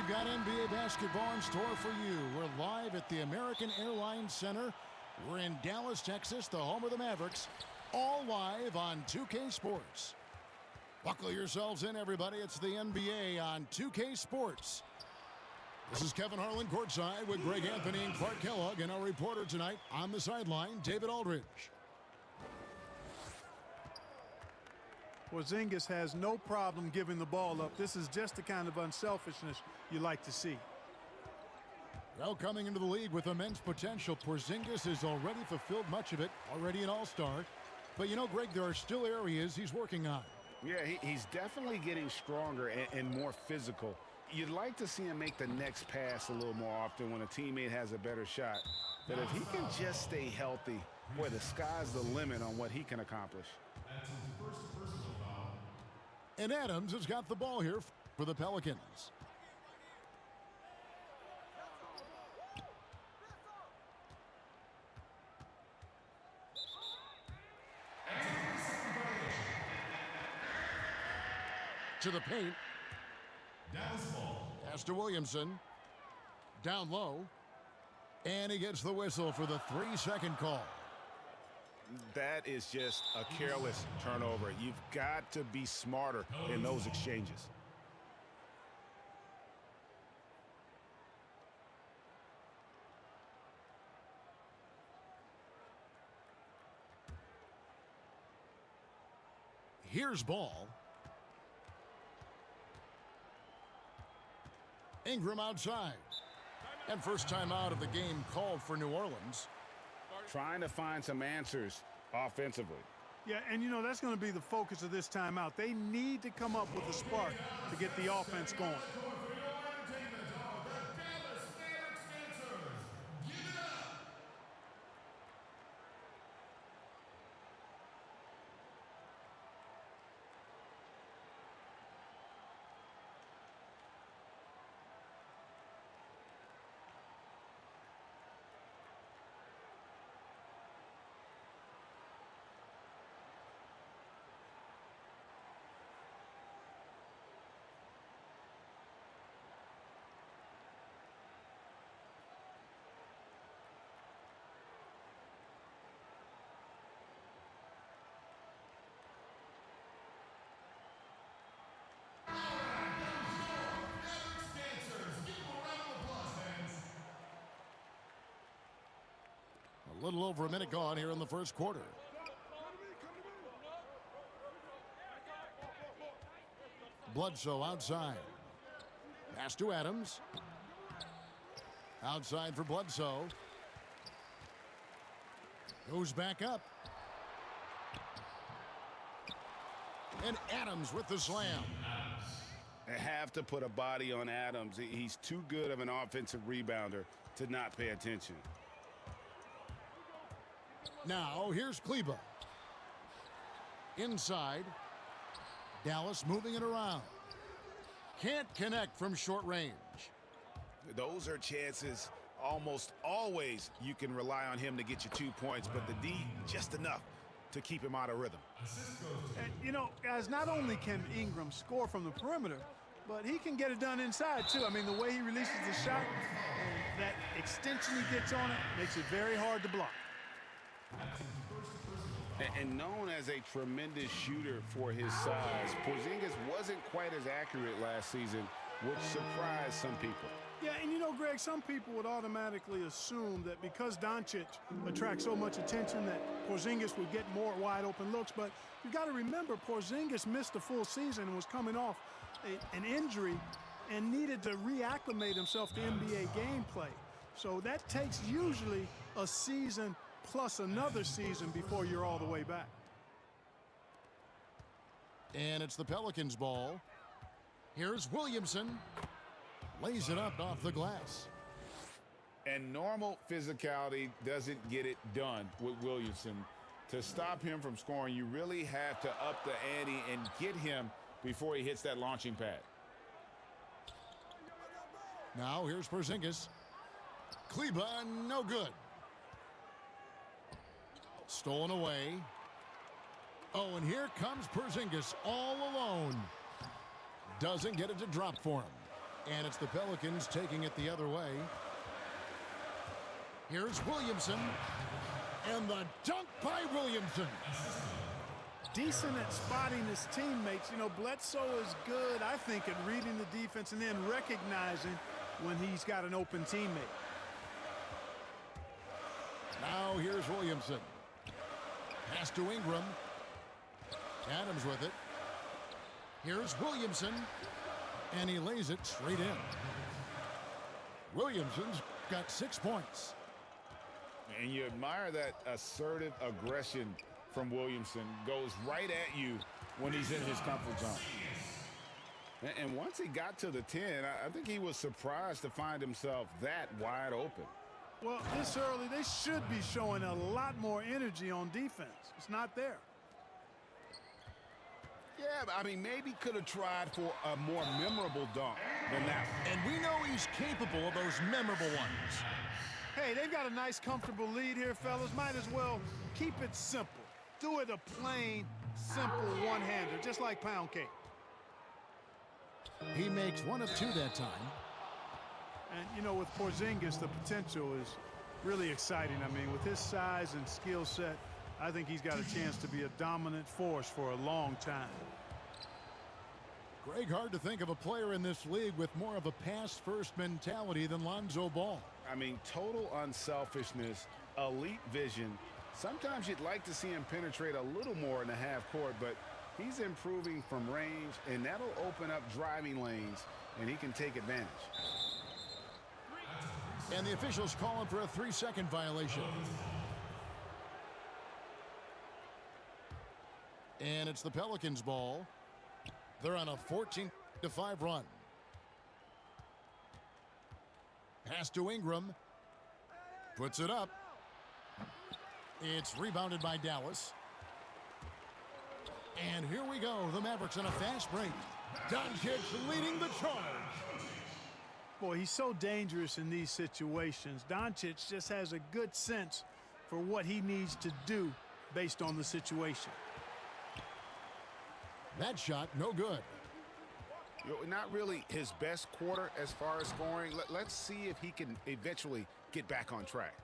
We've got NBA basketball in store for you. We're live at the American Airlines Center. We're in Dallas, Texas, the home of the Mavericks. All live on 2K Sports. Buckle yourselves in, everybody. It's the NBA on 2K Sports. This is Kevin Harlan courtside with Greg Anthony and Clark Kellogg, and our reporter tonight on the sideline, David Aldridge. Porzingis has no problem giving the ball up. This is just the kind of unselfishness you like to see. Well, coming into the league with immense potential, Porzingis has already fulfilled much of it, already an all-star. But you know, Greg, there are still areas he's working on. Yeah, he's definitely getting stronger and more physical. You'd like to see him make the next pass a little more often when a teammate has a better shot. But if he can just stay healthy, boy, the sky's the limit on what he can accomplish. And Adams has got the ball here for the Pelicans. To the paint. Dallas ball. Pass to Williamson. Down low. And he gets the whistle for the 3-second call. That is just a careless turnover. You've got to be smarter in those exchanges. Here's ball. Ingram outside. And first time out of the game called for New Orleans. Trying to find some answers offensively. Yeah, and you know, that's going to be the focus of this timeout. They need to come up with a spark to get the offense going. A little over a minute gone here in the first quarter. Bledsoe outside. Pass to Adams. Outside for Bledsoe. Goes back up. And Adams with the slam. They have to put a body on Adams. He's too good of an offensive rebounder to not pay attention. Now, here's Kleba. Inside. Dallas moving it around. Can't connect from short range. Those are chances almost always you can rely on him to get you 2 points, but the D, just enough to keep him out of rhythm. And, you know, guys, not only can Ingram score from the perimeter, but he can get it done inside, too. I mean, the way he releases the shot, and that extension he gets on it, makes it very hard to block. And known as a tremendous shooter for his size, Porzingis wasn't quite as accurate last season, which surprised some people. Yeah, and you know, Greg, some people would automatically assume that because Doncic attracts so much attention that Porzingis would get more wide-open looks. But you've got to remember, Porzingis missed a full season and was coming off an injury and needed to reacclimate himself to NBA gameplay. So that takes usually a season plus another season before you're all the way back. And it's the Pelicans' ball. Here's Williamson. Lays it up off the glass. And normal physicality doesn't get it done with Williamson. To stop him from scoring, you really have to up the ante and get him before he hits that launching pad. Now here's Porzingis. Kleba, no good. Stolen away. Oh, and here comes Porzingis all alone. Doesn't get it to drop for him. And it's the Pelicans taking it the other way. Here's Williamson. And the dunk by Williamson. Decent at spotting his teammates. You know, Bledsoe is good, I think, at reading the defense and then recognizing when he's got an open teammate. Now here's Williamson. Pass to Ingram. Adams with it. Here's Williamson. And he lays it straight in. Williamson's got 6 points. And you admire that assertive aggression from Williamson. Goes right at you when he's in his comfort zone. And once he got to the 10, I think he was surprised to find himself that wide open. Well, this early, they should be showing a lot more energy on defense. It's not there. Yeah, I mean, maybe could have tried for a more memorable dunk than that. And we know he's capable of those memorable ones. Hey, they've got a nice, comfortable lead here, fellas. Might as well keep it simple. Do it a plain, simple one-hander, just like pound cake. He makes 1 of 2 that time. And, you know, with Porzingis, the potential is really exciting. I mean, with his size and skill set, I think he's got a chance to be a dominant force for a long time. Greg, hard to think of a player in this league with more of a pass-first mentality than Lonzo Ball. I mean, total unselfishness, elite vision. Sometimes you'd like to see him penetrate a little more in the half court, but he's improving from range, and that'll open up driving lanes, and he can take advantage. And the officials calling for a 3-second violation. And it's the Pelicans' ball. They're on a 14-5 run. Pass to Ingram. Puts it up. It's rebounded by Dallas. And here we go. The Mavericks on a fast break. Doncic leading the charge. Boy, he's so dangerous in these situations. Doncic just has a good sense for what he needs to do based on the situation. That shot, no good. Not really his best quarter as far as scoring. Let's see if he can eventually get back on track.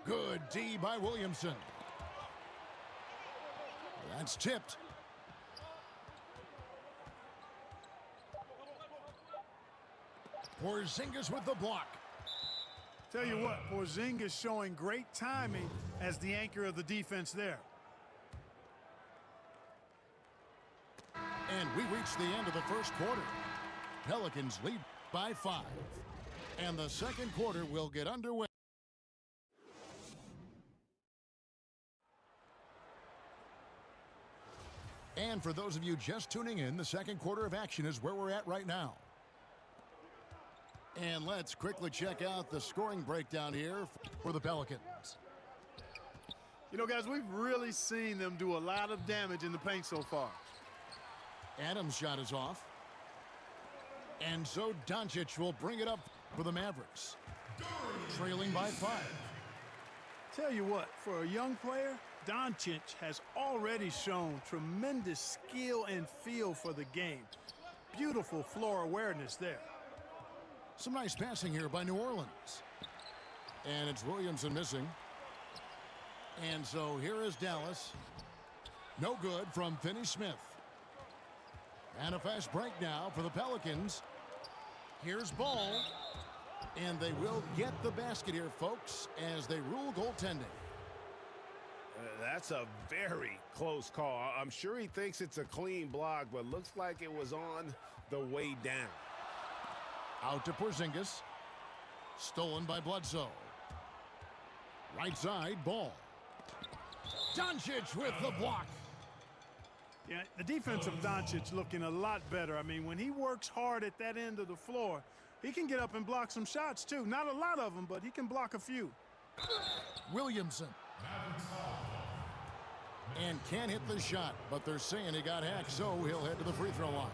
Good D by Williamson. That's tipped. Porzingis with the block. Tell you what, Porzingis showing great timing as the anchor of the defense there. And we reach the end of the first quarter. Pelicans lead by 5. And the second quarter will get underway. And for those of you just tuning in, the second quarter of action is where we're at right now. And let's quickly check out the scoring breakdown here for the Pelicans. You know, guys, we've really seen them do a lot of damage in the paint so far. Adams' shot is off. And so Doncic will bring it up for the Mavericks. Trailing by 5. Tell you what, for a young player, Doncic has already shown tremendous skill and feel for the game. Beautiful floor awareness there. Some nice passing here by New Orleans. And it's Williamson missing. And so here is Dallas. No good from Finney-Smith. And a fast break now for the Pelicans. Here's Ball. And they will get the basket here, folks, as they rule goaltending. That's a very close call. I'm sure he thinks it's a clean block, but looks like it was on the way down. Out to Porzingis. Stolen by Bledsoe. Right side, Ball. Doncic with the block. Yeah, the defense of Doncic looking a lot better. I mean, when he works hard at that end of the floor, he can get up and block some shots, too. Not a lot of them, but he can block a few. Williamson. And can't hit the shot, but they're saying he got hacked, so he'll head to the free throw line.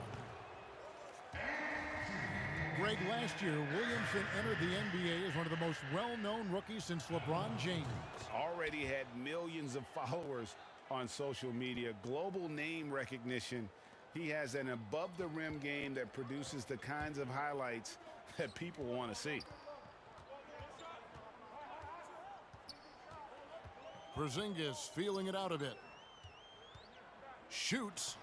Greg, last year, Williamson entered the NBA as one of the most well-known rookies since LeBron James. Already had millions of followers on social media, global name recognition. He has an above-the-rim game that produces the kinds of highlights that people want to see. Porzingis feeling it out a bit. Shoots.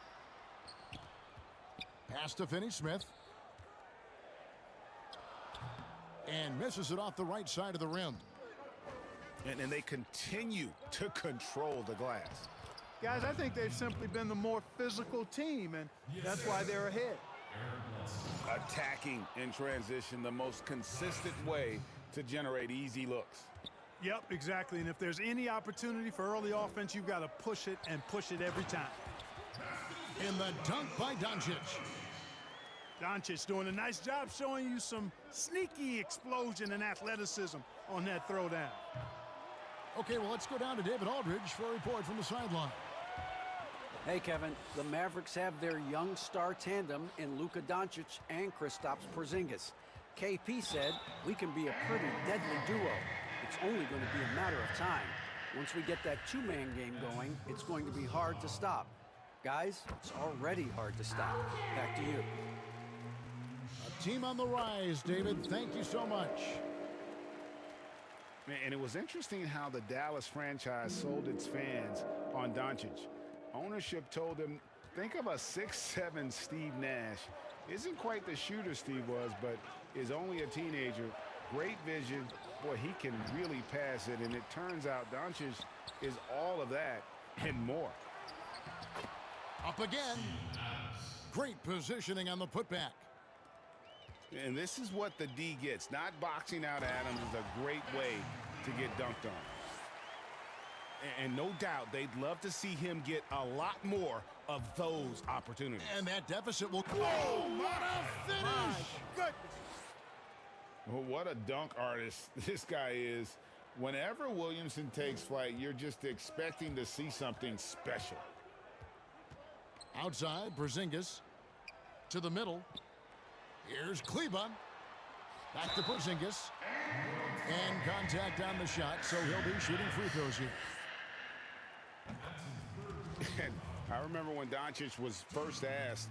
Pass to Finney-Smith. And misses it off the right side of the rim. And they continue to control the glass. Guys, I think they've simply been the more physical team, and that's why they're ahead. Attacking in transition, the most consistent way to generate easy looks. Yep, exactly. And if there's any opportunity for early offense, you've got to push it and push it every time. In the dunk by Doncic. Doncic doing a nice job showing you some sneaky explosion and athleticism on that throwdown. Okay, well, let's go down to David Aldridge for a report from the sideline. Hey, Kevin, the Mavericks have their young star tandem in Luka Doncic and Kristaps Porzingis. KP said, "We can be a pretty deadly duo. It's only going to be a matter of time. Once we get that two-man game going, it's going to be hard to stop." Guys, it's already hard to stop. Back to you. A team on the rise, David. Thank you so much. And it was interesting how the Dallas franchise sold its fans on Doncic. Ownership told them, think of a 6'7" Steve Nash. Isn't quite the shooter Steve was, but is only a teenager. Great vision. Boy, he can really pass it. And it turns out Doncic is all of that and more. Up again. Great positioning on the putback. And this is what the D gets. Not boxing out Adams is a great way to get dunked on. And no doubt they'd love to see him get a lot more of those opportunities. And that deficit will... Whoa, what a finish! Good. Well, what a dunk artist this guy is. Whenever Williamson takes flight, you're just expecting to see something special. Outside, Porzingis to the middle. Here's Kleba. Back to Porzingis. And contact on the shot, so he'll be shooting free throws here. And I remember when Doncic was first asked,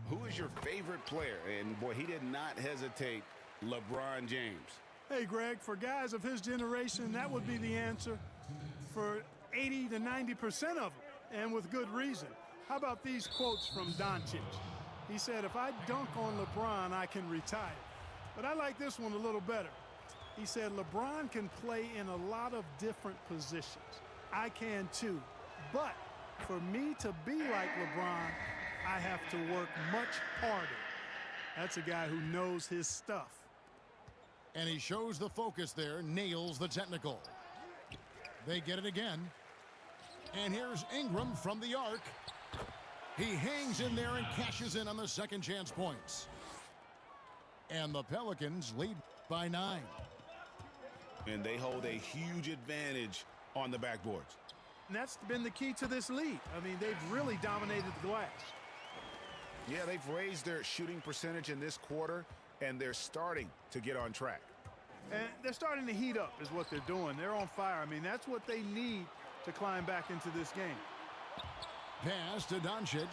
who is your favorite player? And boy, he did not hesitate. LeBron James. Hey, Greg, for guys of his generation, that would be the answer for 80 to 90% of them, and with good reason. How about these quotes from Doncic? He said, if I dunk on LeBron, I can retire. But I like this one a little better. He said, LeBron can play in a lot of different positions. I can too. But for me to be like LeBron, I have to work much harder. That's a guy who knows his stuff. And he shows the focus there, nails the technical. They get it again. And here's Ingram from the arc. He hangs in there and cashes in on the second chance points. And the Pelicans lead by 9. And they hold a huge advantage on the backboards. And that's been the key to this lead. I mean, they've really dominated the glass. Yeah, they've raised their shooting percentage in this quarter, and they're starting to get on track. And they're starting to heat up is what they're doing. They're on fire. I mean, that's what they need to climb back into this game. Pass to Doncic.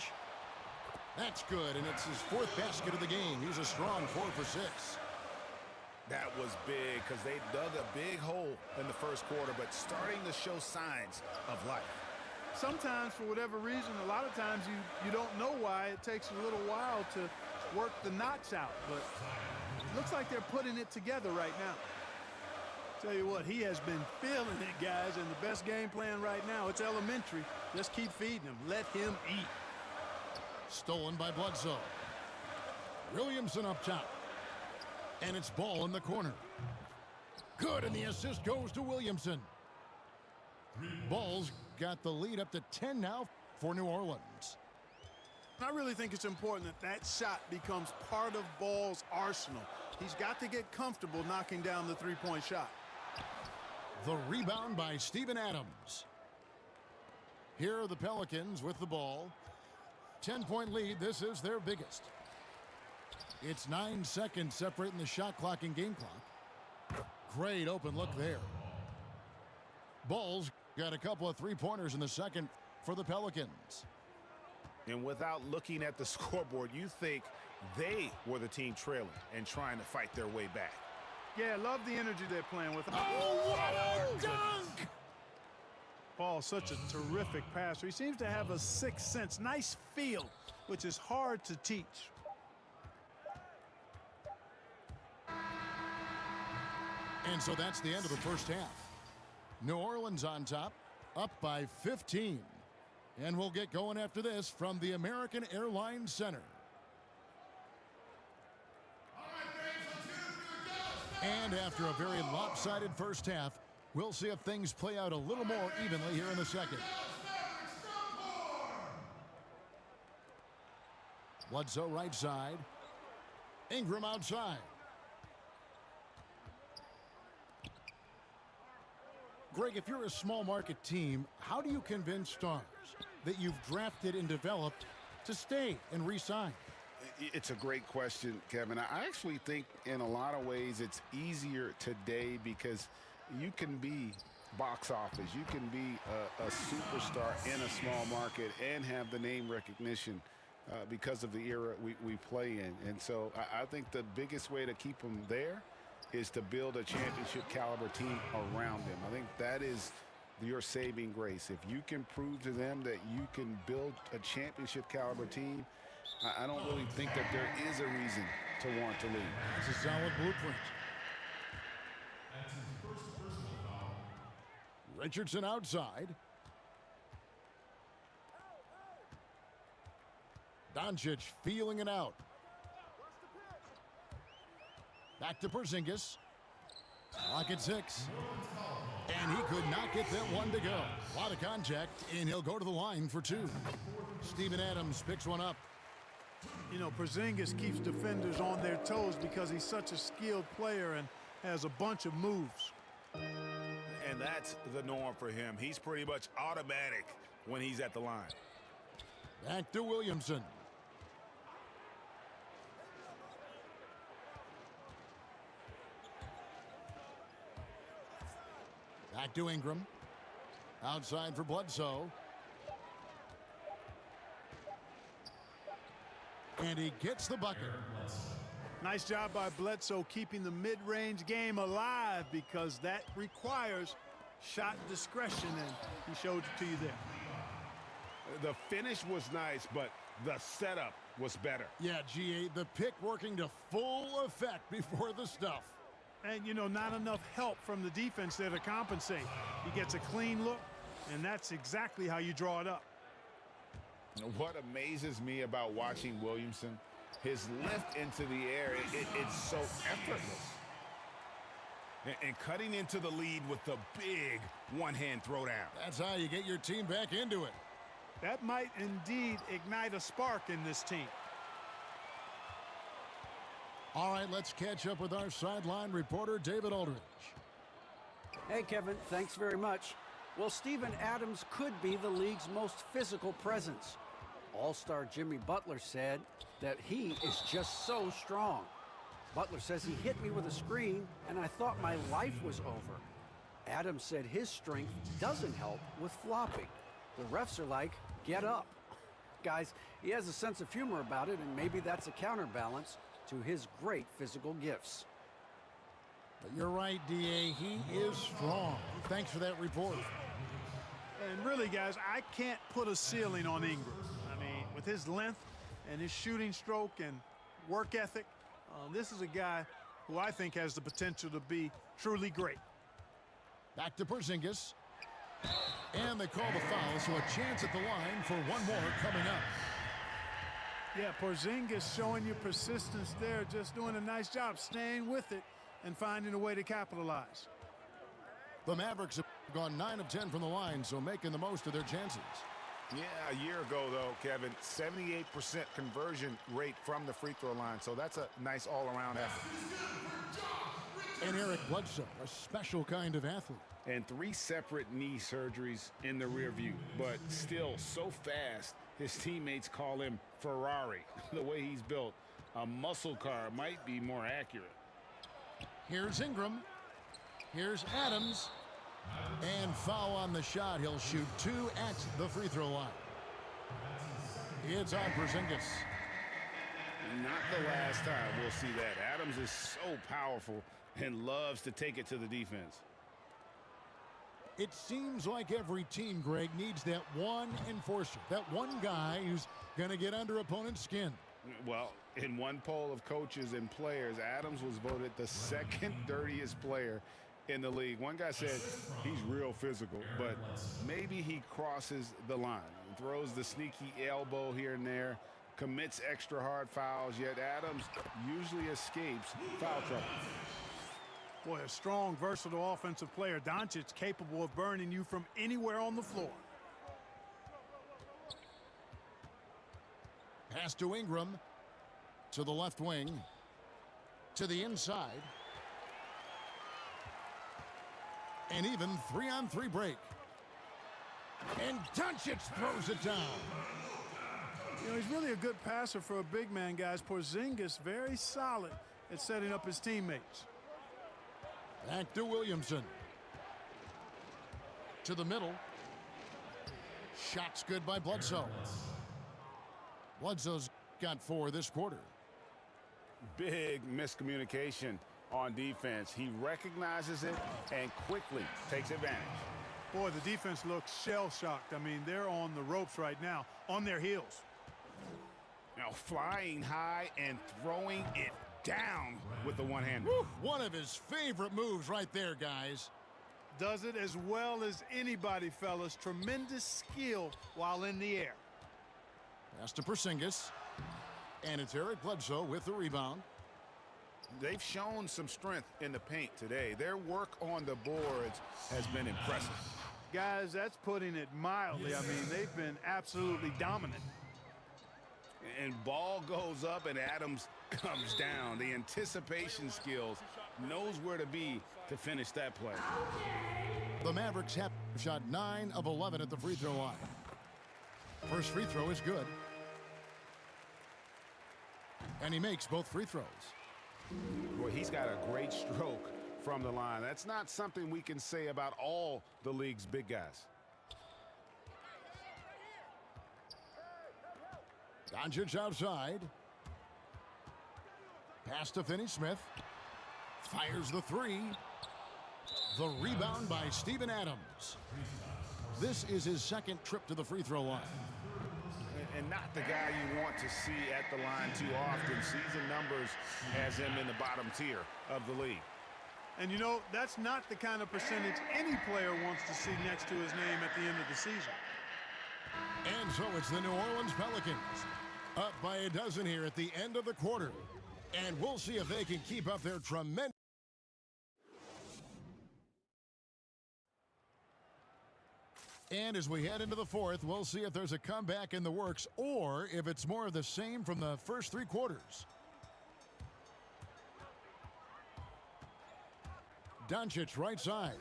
That's good, and it's his 4th basket of the game. He's a strong 4 for 6. That was big because they dug a big hole in the first quarter, but starting to show signs of life. Sometimes, for whatever reason, a lot of times you don't know why. It takes a little while to work the knots out, but it looks like they're putting it together right now. Tell you what, he has been feeling it, guys, and the best game plan right now, it's elementary. Just keep feeding him. Let him eat. Stolen by Bledsoe. Williamson up top. And it's ball in the corner. Good, and the assist goes to Williamson. Ball's got the lead up to 10 now for New Orleans. I really think it's important that that shot becomes part of Ball's arsenal. He's got to get comfortable knocking down the three-point shot. The rebound by Steven Adams. Here are the Pelicans with the ball. 10-point lead. This is their biggest. It's 9 seconds separating the shot clock and game clock. Great open look there. Ball's got a couple of three-pointers in the second for the Pelicans. And without looking at the scoreboard, you think they were the team trailing and trying to fight their way back. Yeah, love the energy they're playing with. Oh, what a dunk! Paul's such a terrific passer. He seems to have a sixth sense, nice feel, which is hard to teach. And so that's the end of the first half. New Orleans on top, up by 15. And we'll get going after this from the American Airlines Center. And after a very lopsided first half, we'll see if things play out a little more evenly here in the second. Bledsoe right side. Ingram outside. Greg, if you're a small market team, how do you convince stars that you've drafted and developed to stay and re-sign? It's a great question, Kevin. I actually think in a lot of ways it's easier today because you can be box office. You can be a superstar in a small market and have the name recognition because of the era we play in. And so I think the biggest way to keep them there is to build a championship caliber team around them. I think that is your saving grace. If you can prove to them that you can build a championship caliber team, I don't really think that there is a reason to want to leave. It's a solid blueprint. That's his first personal foul. Richardson outside. Doncic feeling it out. Back to Porzingis. Clock at 6. And he could not get that one to go. A lot of contact, and he'll go to the line for 2. Steven Adams picks one up. You know, Porzingis keeps defenders on their toes because he's such a skilled player and has a bunch of moves. And that's the norm for him. He's pretty much automatic when he's at the line. Back to Williamson. Back to Ingram. Outside for Bledsoe. And he gets the bucket. Nice job by Bledsoe keeping the mid-range game alive because that requires shot discretion, and he showed it to you there. The finish was nice, but the setup was better. Yeah, GA, the pick working to full effect before the stuff. And, you know, not enough help from the defense there to compensate. He gets a clean look, and that's exactly how you draw it up. What amazes me about watching Williamson, his lift into the air, it's so effortless. And cutting into the lead with the big one-hand throwdown. That's how you get your team back into it. That might indeed ignite a spark in this team. All right, let's catch up with our sideline reporter, David Aldridge. Hey, Kevin, thanks very much. Well, Steven Adams could be the league's most physical presence. All-star Jimmy Butler said that he is just so strong. Butler says he hit me with a screen, and I thought my life was over. Adams said his strength doesn't help with flopping. The refs are like, get up. Guys, he has a sense of humor about it, and maybe that's a counterbalance to his great physical gifts. But you're right, DA. He is strong. Thanks for that report. And really, guys, I can't put a ceiling on Ingram. I mean, with his length and his shooting stroke and work ethic, this is a guy who I think has the potential to be truly great. Back to Porzingis. And they call the foul, so a chance at the line for one more coming up. Yeah, Porzingis showing you persistence there, just doing a nice job staying with it and finding a way to capitalize. The Mavericks have gone 9 of 10 from the line, so making the most of their chances. Yeah, a year ago, though, Kevin, 78% conversion rate from the free throw line. So that's a nice all-around effort. And Eric Bledsoe, a special kind of athlete. And 3 separate knee surgeries in the rear view, but still so fast, his teammates call him Ferrari. The way he's built, a muscle car might be more accurate. Here's Ingram. Here's Adams. And foul on the shot. He'll shoot 2 at the free throw line. It's on Porzingis. Not the last time we'll see that. Adams is so powerful and loves to take it to the defense. It seems like every team, Greg, needs that one enforcer, that one guy who's going to get under opponent's skin. Well, in one poll of coaches and players, Adams was voted the second dirtiest player in the league. One guy said he's real physical, but maybe he crosses the line and throws the sneaky elbow here and there, commits extra hard fouls, yet Adams usually escapes foul trouble. Boy, a strong, versatile offensive player. Doncic capable of burning you from anywhere on the floor. Pass to Ingram, to the left wing, to the inside. And even 3-on-3 break. And Doncic throws it down. You know, he's really a good passer for a big man, guys. Porzingis very solid at setting up his teammates. Back to Williamson. To the middle. Shots good by Bledsoe. Bledsoe's got 4 this quarter. Big miscommunication on defense. He recognizes it and quickly takes advantage. Boy, the defense looks shell-shocked. I mean, they're on the ropes right now, on their heels. Now flying high and throwing it down with the one-hander. One of his favorite moves right there, guys. Does it as well as anybody, fellas. Tremendous skill while in the air. Pass to Porzingis. And it's Eric Bledsoe with the rebound. They've shown some strength in the paint today. Their work on the boards has been impressive. Guys, that's putting it mildly. I mean, they've been absolutely dominant. And ball goes up and Adams comes down. The anticipation skills, knows where to be to finish that play. The Mavericks have shot 9 of 11 at the free throw line. First free throw is good. And he makes both free throws. Boy, he's got a great stroke from the line. That's not something we can say about all the league's big guys. Doncic outside. Pass to Finney-Smith. Fires the 3. The rebound by Steven Adams. This is his second trip to the free throw line. And not the guy you want to see at the line too often. Season numbers has him in the bottom tier of the league. And you know, that's not the kind of percentage any player wants to see next to his name at the end of the season. And so it's the New Orleans Pelicans up by a dozen here at the end of the quarter. And we'll see if they can keep up their tremendous. And as we head into the fourth, we'll see if there's a comeback in the works or if it's more of the same from the first 3 quarters. Doncic right side.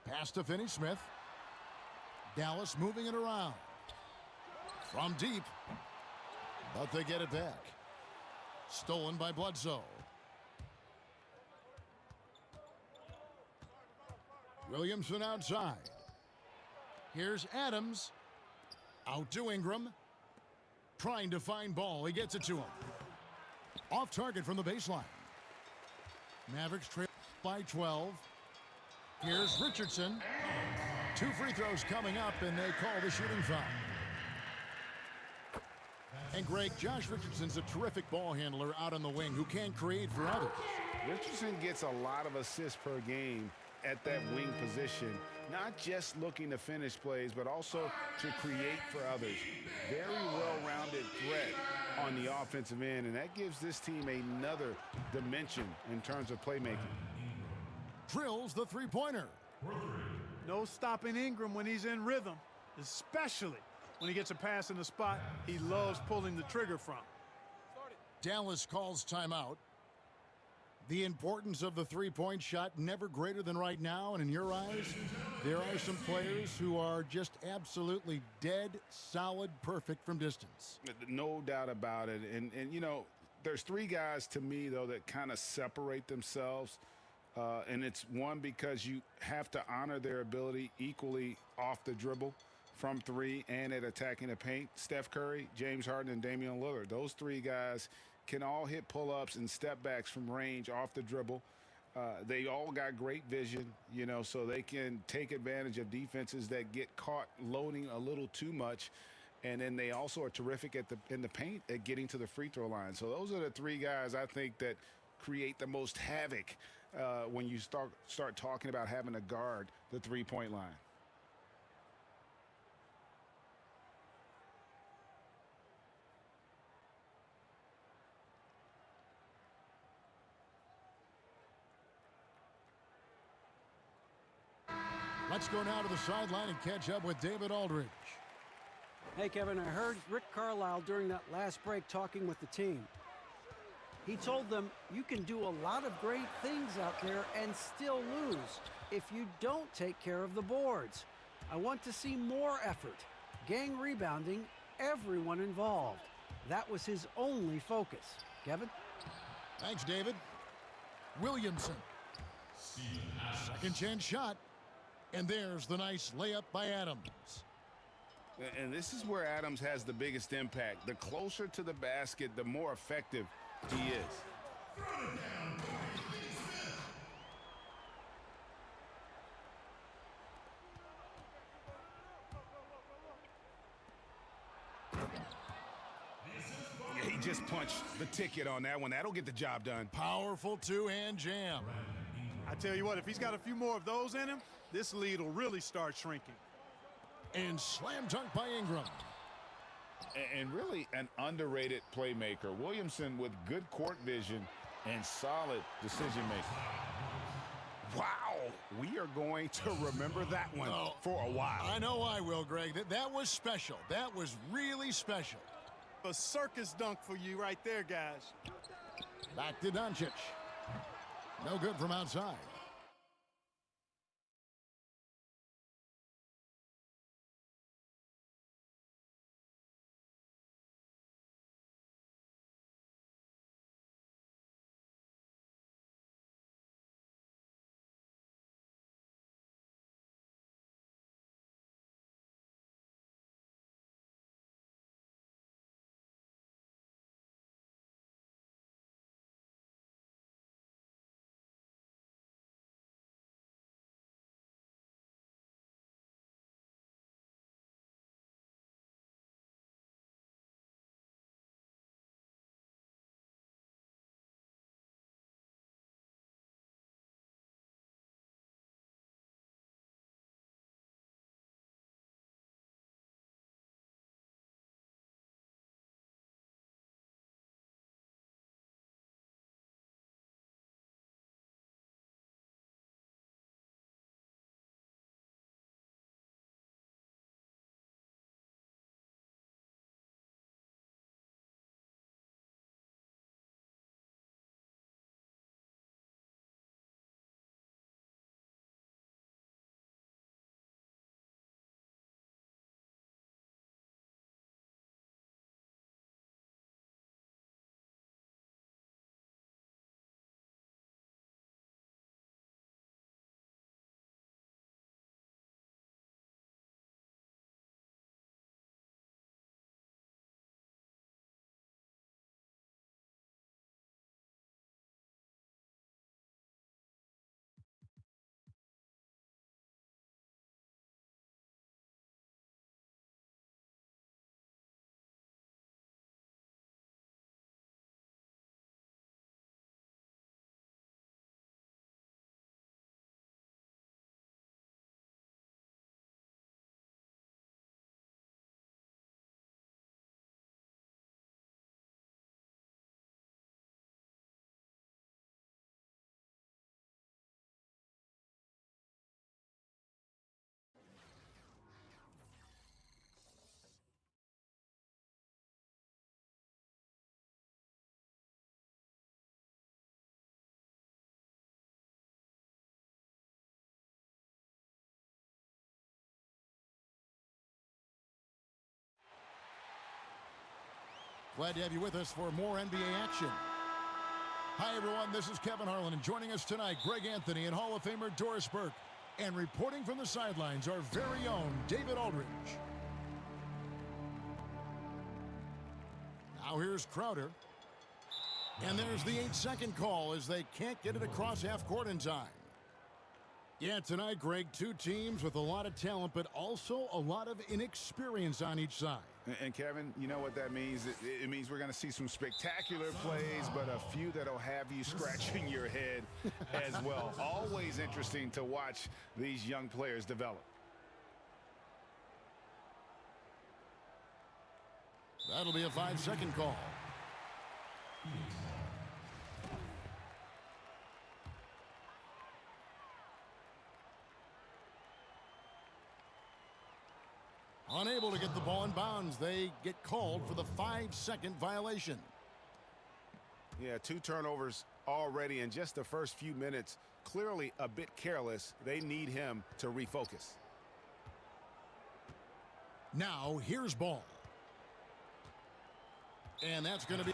Pass to Finney-Smith. Dallas moving it around. From deep. But they get it back. Stolen by Bledsoe. Williamson outside. Here's Adams. Out to Ingram. Trying to find ball. He gets it to him. Off target from the baseline. Mavericks trail by 12. Here's Richardson. 2 free throws coming up, and they call the shooting foul. And Greg, Josh Richardson's a terrific ball handler out on the wing who can create for others. Richardson gets a lot of assists per game at that wing position, not just looking to finish plays, but also to create for others. Very well-rounded threat on the offensive end, and that gives this team another dimension in terms of playmaking. Drills the three-pointer. No stopping Ingram when he's in rhythm, especially when he gets a pass in the spot he loves pulling the trigger from. Dallas calls timeout. The importance of the three-point shot never greater than right now, and in your eyes, there are some players who are just absolutely dead, solid, perfect from distance. No doubt about it. And you know, there's 3 guys to me, though, that kind of separate themselves. And it's one, because you have to honor their ability equally off the dribble. from three and at attacking the paint. Steph Curry, James Harden, and Damian Lillard. Those three guys can all hit pull-ups and step backs from range off the dribble. They all got great vision, you know, so they can take advantage of defenses that get caught loading a little too much. And then they also are terrific in the paint at getting to the free throw line. So those are the three guys I think that create the most havoc when you start talking about having to guard the three-point line. Let's go now to the sideline and catch up with David Aldridge. Hey, Kevin, I heard Rick Carlisle during that last break talking with the team. He told them you can do a lot of great things out there and still lose if you don't take care of the boards. I want to see more effort, gang rebounding, everyone involved. That was his only focus. Kevin? Thanks, David. Williamson. Second chance shot. And there's the nice layup by Adams. And this is where Adams has the biggest impact. The closer to the basket, the more effective he is. Yeah, he just punched the ticket on that one. That'll get the job done. Powerful two-hand jam. I tell you what, if he's got a few more of those in him, this lead will really start shrinking. And slam dunk by Ingram. And really an underrated playmaker. Williamson with good court vision and solid decision-making. Wow, we are going to remember that one for a while. I know I will, Greg. That was special. That was really special. A circus dunk for you right there, guys. Back to Doncic. No good from outside. Glad to have you with us for more NBA action. Hi, everyone. This is Kevin Harlan, and joining us tonight, Greg Anthony and Hall of Famer Doris Burke. And reporting from the sidelines, our very own David Aldridge. Now here's Crowder. And there's the 8-second call as they can't get it across half court in time. Yeah, tonight, Greg, two teams with a lot of talent, but also a lot of inexperience on each side. And Kevin, you know what that means? It means we're going to see some spectacular plays, but a few that'll have you scratching your head as well. Always interesting to watch these young players develop. That'll be a 5-second call. Unable to get the ball in bounds. They get called for the 5-second violation. Yeah, 2 turnovers already in just the first few minutes. Clearly a bit careless. They need him to refocus. Now here's ball. And that's going to be...